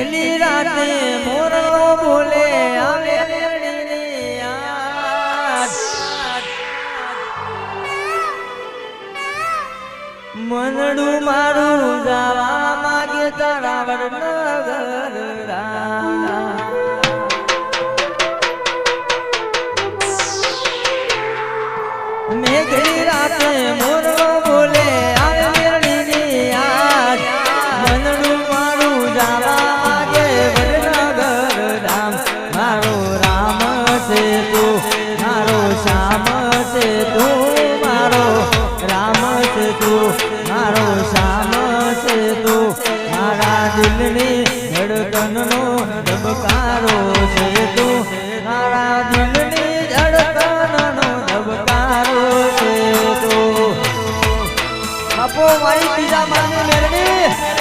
મેઘલી રાતે મોરલો બોલે આવે મેરડીની યાદ મનડું મારું જાવા માગે તારા વડનગર મેઘલી રાતે મોરલો બોલે આવે મેરડીની યાદ મનડું મારું જાવા માગે વડનગર રામ મારો રામ છે તું મારો શ્યામ છે તું મારો રામ છે તું મારો શ્યામ છે તું મારા દિલની ધડકનનો ધબકારો છે તું મારા દિલની ધડકનનો ધબકારો છે તું બાપો મારી બીજા માની મેરડી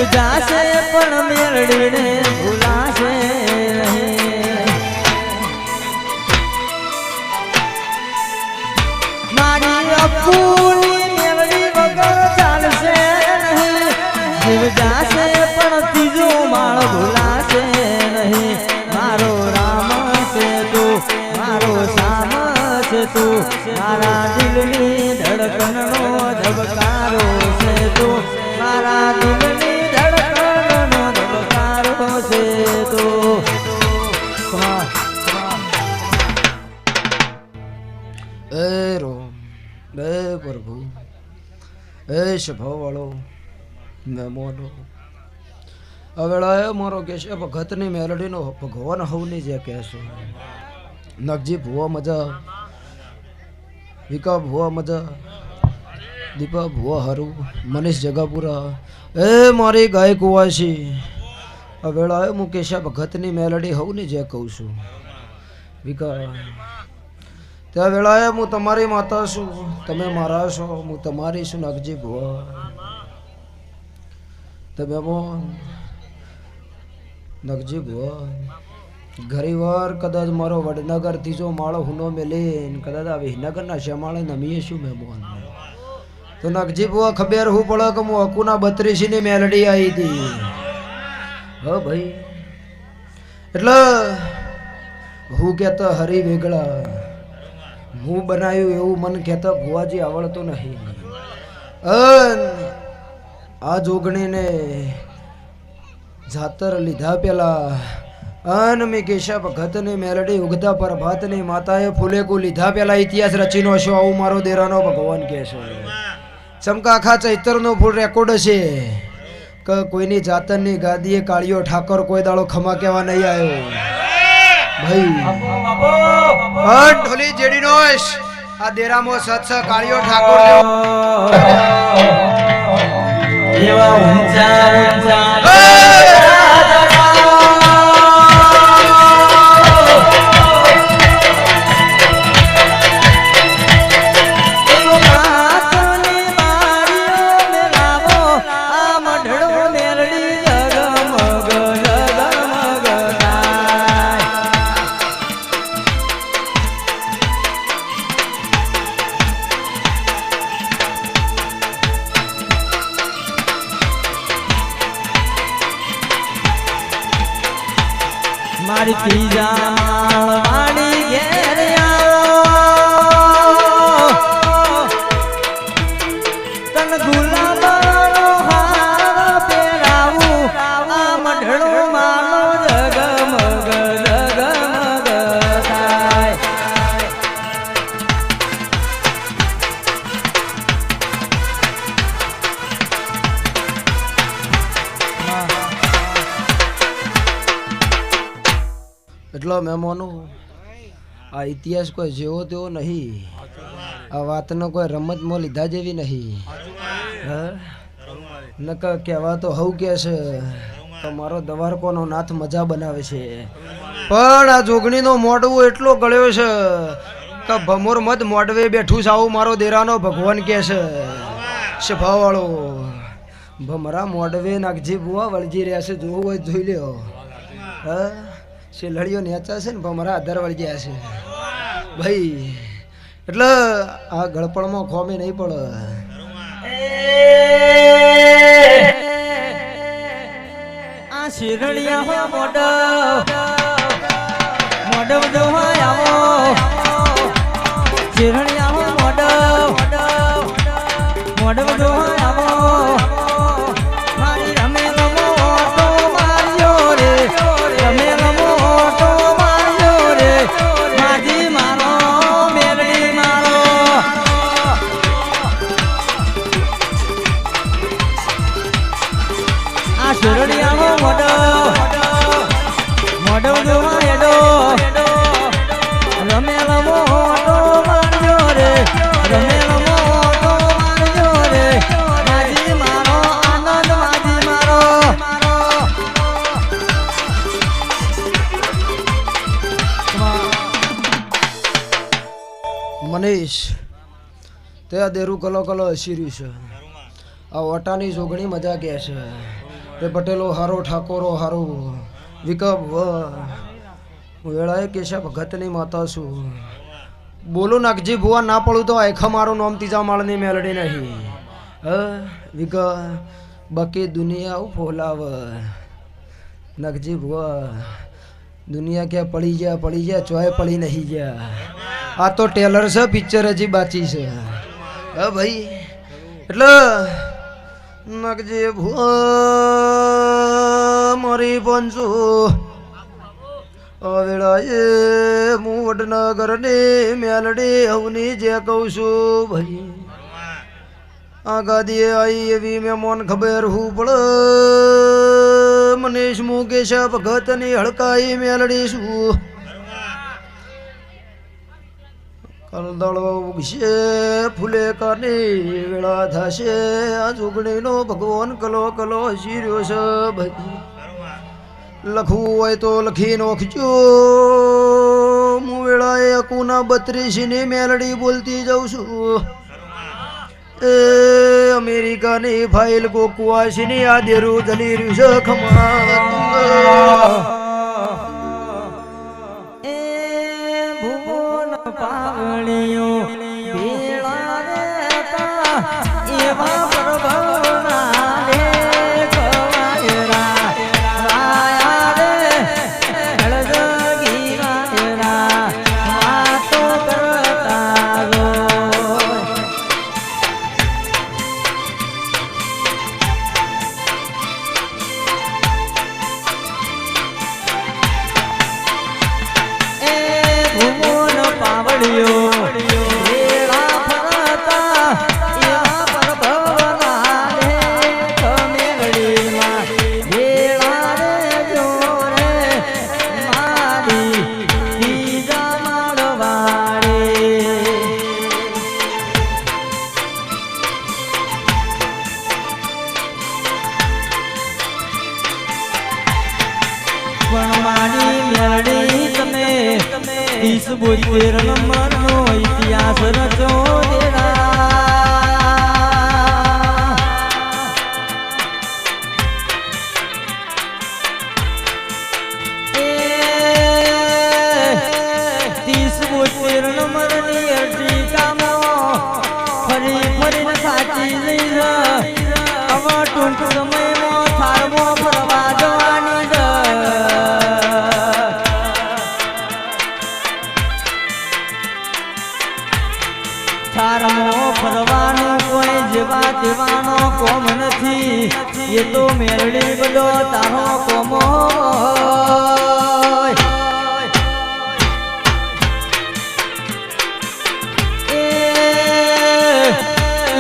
જાશે પણ મેરડીને ભૂલાશે નહીં મારી અપૂની મેરડી વગર ચાલશે નહીં જીવ જાશે પણ ત્રીજો માળ ભૂલાશે નહીં મારો રામ છે તું મારો શ્યામ છે તું મારા દિલની ધડકનનો ધબકારો છે તું મારા દિલની પ્રભુ એ સ્વભાવ વાળો મેમોનો અવેળાએ મારો કેશે ભગતની મેલડીનો ભગવાન હવની જે કહેશો નગજી ભુવા મજા વિકા ભુવા મજા દીપા ભુવા હારું મનીષ જગાપુરા એ મારી ગાય કુવાસી અવેળાએ હું કેશા ભગતની મેલડી હવની જે કહું છું વિકા त्या वेळाए હું તમારી માતા છું તમે મારા છો હું તમારી છું નગજી ભુવા તમે બોન નગજી ભુવા ઘણીવાર કદાચ મારો વડનગર ત્રીજો માળો હુનો મેલીને કદાચ આ વિહનગરના શ્યામાળે નમીએ છું મેં બોન તો નગજી ભુવા ખબર હું પડે કે હું અકુના 32 ની મેલડી આવી હતી હો ભાઈ એટલે હું કહેતા હરી વેગળા હું બનાવ્યું એવું મન કહેતા ભુવાજી આવડતું નહીં આ જોગણીને જાતર લીધા પેલા અન મેં કેશા ભગતની મેલડી ઉગતા પર ભાતની માતાએ ફૂલેકુ લીધા પેલા ઇતિહાસ રચીનો છો આવું મારો દેરાનો ભગવાન કહે છે ચમકા આખા ચૈતરનો ફૂલ રેકોર્ડ છે કે કોઈની જાતરની ગાદીએ કાળિયો ઠાકોર કોઈ દાડો ખમા કહેવા નહીં આવ્યો ભાઈ ઢોલી જેડીનો આ દેરામો સત્સ કાળિયો ઠાકોર એવા ઊંચા ઊંચા મારી ત્રીજા માળ વાળી ઘેર આવો તન ગુલાબનો હાર પહેરાવું આ મઢડો માનો જગમગ જગમગ થાય એટલો મહેમાનો આ ઇતિહાસ કોઈ જેવો તેવો નહીં આ વાતનો કોઈ રમતમાં લીધા જેવી નહીં નકર કહેવા તો હવ કે છે તો મારો દવારકોનો નાથ મજા બનાવે છે પણ આ જોગણીનો મોઢવું એટલો ગળ્યો છે કે ભમોર મત મોઢવે બેઠું સાવું મારો દેરાનો ભગવાન કે છે શફાવાળો ભમરા મોઢવે નાગજી બુઆ વળજી રહ્યા છે જોવું હોય જોઈ લ્યો હા શેલડીઓ નેચા છે ને ભમરા આધાર વળી ગયા છે ભાઈ એટલે આ ગળપણમાં ખોમે નહીં પડે આ શેરડિયા હો મોઢવ જોવા આવો શેરડિયા હો મોઢવ જોવા આવો મારી રમે રમો તો માર્યો રે રમે રમો તો માર્યો રે માજી મારો મેરડી મારો આ શેરડિયા હો મોઢવ જોવા એડો રમે રમો તો માર્યો રે રમે રમો તો માર્યો રે માજી મારો આનંદ માજી મારો મનીષ તે આ દેરું કલો કલો હસીર્યું છે આ ઓટાની જોગણી મજા કે છે તે પટેલો હારો ઠાકોરો હારો વિકપ વેળાએ કેશા ભગતની માતા છું બોલું નાગજી ભુવા ના પડું તો આખા મારું નામ ત્રીજા માળની મેલડી નહીં વિક બાકી દુનિયા ફોલાવ નાગજી ભુવા દુનિયા ક્યાં પડી ગયા ચોય પડી નહીં ગયા આ તો ટેલર છે પિક્ચર હજી બાચી છે હા ભાઈ એટલે નાગજી ભુવા મારી પંચો વેળાએ હું વડનગર ને મેલડી હવની જે કહું છું ભાઈ આ ગાદીએ આવી એવી મહેમાન ખબર હું પડે મનીષ મુકેશ ભગત ની હડકાઈ મેલડી છું કલદળો ઉગશે ફૂલે કાની વેળા થશે આ જોગણીનો ભગવાન કલો કલો હસી રહ્યો છે ભાઈ લખવું હોય તો લખી નોખજો હું વેળાએ અકુના 32 ની મેલડી બોલતી જાઉં છું એ અમેરિકાની ફાઇલ કોકવાસીની આ દેરું જલી રહ્યું છે ખમા એ ભુવન પાવણીઓ ભેળા રહેતા એવા પ્રભવના રે કવાયરા વાયા રે હળદગી વાયરા વાતો કરતા હોય એ ભુવન પાવળિયો વેળા ફરતા એવા પ્રભવના રે કમેળીમાં વેળા રે જોરે મારી બીજા માળવાળી પણ મારી મેળડી તમે 30-72 નંબરનો ઇતિહાસ રચો દેરા એ 30-72 નંબરની અર્ટિકામાં ફરી ફરીને સાચી જઈ છે હવે ટૂંક સમયમાં થાળમાં ફરવા જવાની છે થાળમાં ફરવાનું કોઈ જેવા તેવાનો કોમ નથી એ તો મેળડી બધો તારો કોમ હોય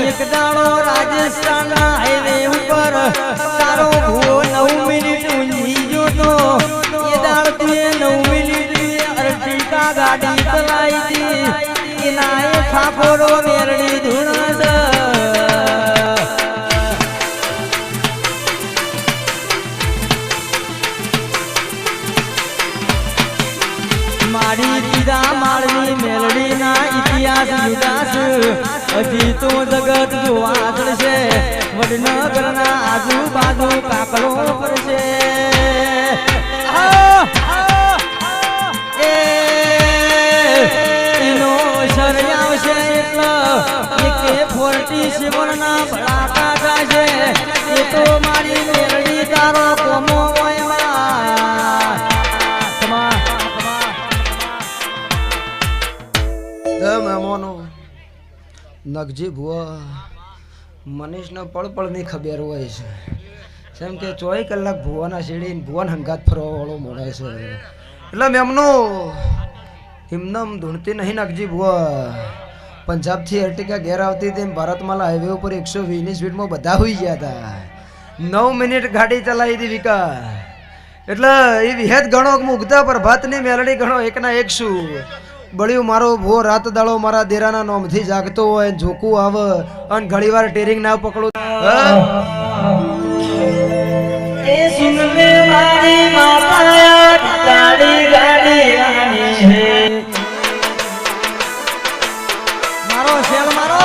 એક દાડો રાજસ્થાનના હાઈવે ઉપર તારો ભૂવો 9 મિનિટ ઊંઘી ગયો તો એ દાડ તું 9 મિનિટ અર્ટિકા ગાડી ચલાવી હતી એના એ ઠાકોરો મેરડી ધૂણસ મારી દીદા માળની મેલડીના ઇતિહાસ જુદાસ હજી તો જગત જોવા ચડશે વડનગરના આજુબાજુ કાકડો પડશે એનો શરય આવશે એટલે એકે 47 ના ભડાકા થશે એ તો મારી મેલડી તારો કોમો હોય મહેમાનો નગજી ભુવા મનીષને પળ ખબર હોય છે જેમ કે 24 કલાક ભુવાના શેડીને ભુવાન હંગાત ફરવા વાળો મળે છે એટલે મેમનો હિમનમ ધૂણતી નહીં નગજી ભુવા પંજાબથી અર્ટિકા ઘેર આવતી હતી ભારતમાલા હાઈવે ઉપર 120ની સ્પીડમાં બધા હોઈ ગયા હતા 9 મિનિટ ગાડી ચલાવી હતી વિકા એટલે એ વિહેદ ગણો મુગ્ધા પ્રભાતની મેલડી ગણો એકના એક શું બળ્યું મારો ભો રાત દાડો મારા દેરાના નોમથી જાગતો હોય જોકું આવે અને ઘણીવાર ટેરિંગ ના પકડું એ સુન મે મારી માતા ગાડી ગાડી આની છે મારો શેર મારો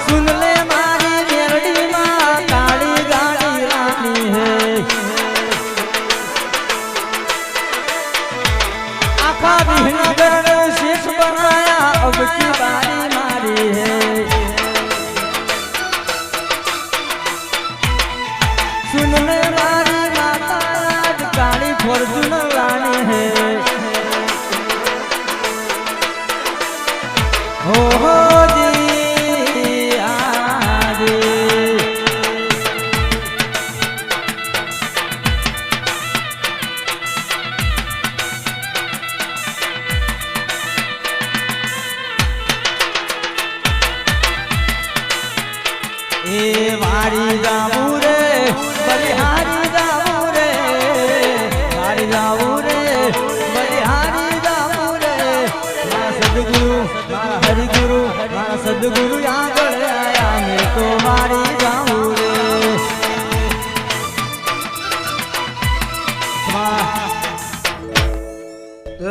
સુન લે મારી મેરડી માં ગાડી ગાડી રાની હે આખા વિહનગર શેષ બનાયા અબ की बारी मारी है सुन ले मारी माता आज गाड़ी फॉर्च्यूनर लानी है हो जी आजी ए वारी जाऊ रे बलिहारी जाऊ रे वारी जाऊ रे बलिहारी जाऊ रे मारा सदगुरु मारा हरिगुरु मारा सदगुरु आगळ आया मैं तो वारी जाऊ रे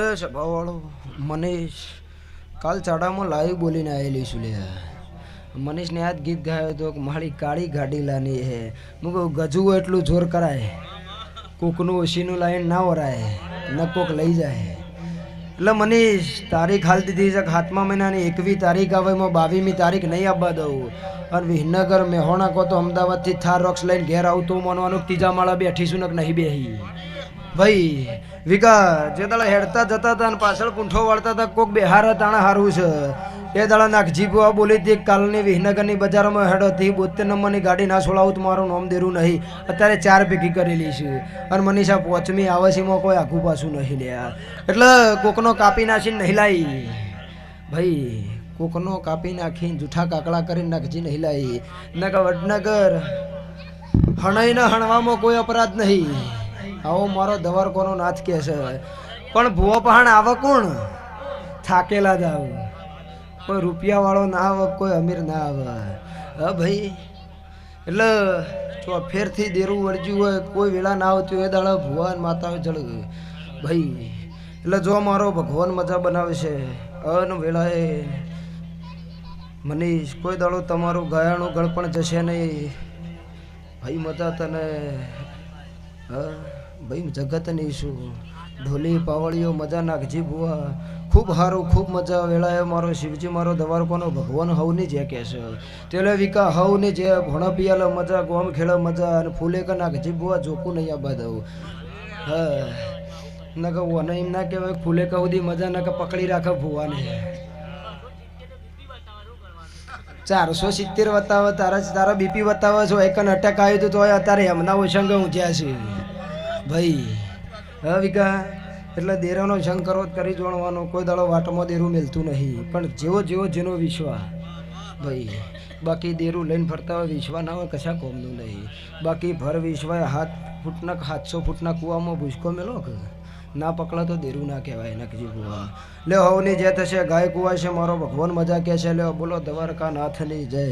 એ સભાવાળો મનીષ કાલ ચાડામાં લાઈવ બોલીને આવેલી છું લે મનીષને આ જ ગીત ગાયો હતો કે મારી કાળી ગાડી લાની હે હું કહું ગજુ એટલું જોર કરાય કોકનું ઓશીનું લાઈન ના ઓરાય ન કોક લઈ જાય એટલે મનીષ તારીખ હાલ દીધી છે 7મા મહિનાની 21 તારીખ આવે એમાં 22મી તારીખ નહીં આવવા દઉં અને વિહનગર મેહોણા કહો તો અમદાવાદથી થાર રોક્સ લઈને ઘેર આવતું માનવાનું ત્રીજા માળા બેઠીશું ને નહીં બેહી ભાઈ વિકા જે દાડા હેડતા જતા હતા અને પાછળ કુંઠો વાળતા હતા કોક બેહાર તાણા હારું છે એ દાડા નાખજી બુઆ બોલી હતી કાલની વિહનગરની બજારમાં હેડો હતી 72 નંબરની ગાડી ના છોડાવું તો મારું નામ દેરું નહીં અત્યારે 4 ભેગી કરેલી છે અને મનીષા 5મી આવે છે એમાં કોઈ આખું પાછું નહીં લ્યા એટલે કોકનો કાપી નાખીને નહીં લાવી ભાઈ કોકનો કાપી નાખીને જૂઠા કાકડા કરીને નાખજી નહીં લાવી નકા વડનગર હણાઈને હણવામાં કોઈ અપરાધ નહીં આવો મારો દવારકોનો નાથ કે છે પણ ભૂવો પહાણ આવે કોણ થાકેલા જ આવ કોઈ રૂપિયા વાળો ના આવે કોઈ અમીર ના આવે હા ભાઈ એટલે જો ફેરથી દેરું વળજ્યું હોય કોઈ વેળા ના આવતી હોય એ દાડા ભુવાન માતા જળ ભાઈ એટલે જો મારો ભગવાન મજા બનાવે છે અન વેળાએ મનીષ કોઈ દાડો તમારું ગાયાનું ગળપણ જશે નહીં ભાઈ મજા તને હા ભાઈ જગતની શું ઢોલી પાવળીઓ મજા નાખજી બુઆ ખૂબ સારું ખૂબ મજા વેળાએ મારો શિવજી મારો દવારકોનો ભગવાન હવની જે કહે છે તેલે વિકા હવની જે ભણો પિયાલો મજા ગોમ ખેડો મજા અને ફૂલે કે નાખજી બુઆ જોકું નહીં આબા દઉં હા ન કે ઓને એમ ના કહેવાય ફૂલે કહુદી મજા ન કે પકડી રાખે ભુવાને 470 બતાવે તારા બીપી બતાવે છો એક અટેક આવ્યું તો અત્યારે એમના ઓછંગ ઊંચ્યા છે ભાઈ હા વિકા એટલે દેરાનો સંગ કરો કરી જોણવાનો કોઈ દાડો વાટમાં દેરું મેલતું નહીં પણ જેવો જેનો વિશ્વા ભાઈ બાકી દેરું લઈને ફરતા હોય વિશ્વા ના હોય કશા કોમનું નહીં બાકી ભર વિશ્વાય 700 ફૂટના કૂવામાં ભૂસકો મેલો કે ના પકડા તો દેરું ના કહેવાય નકજી કુવા લે હવની જે થશે ગાય કુવા છે મારો ભગવાન મજા કે છે લે બોલો દ્વારકા નાથની જય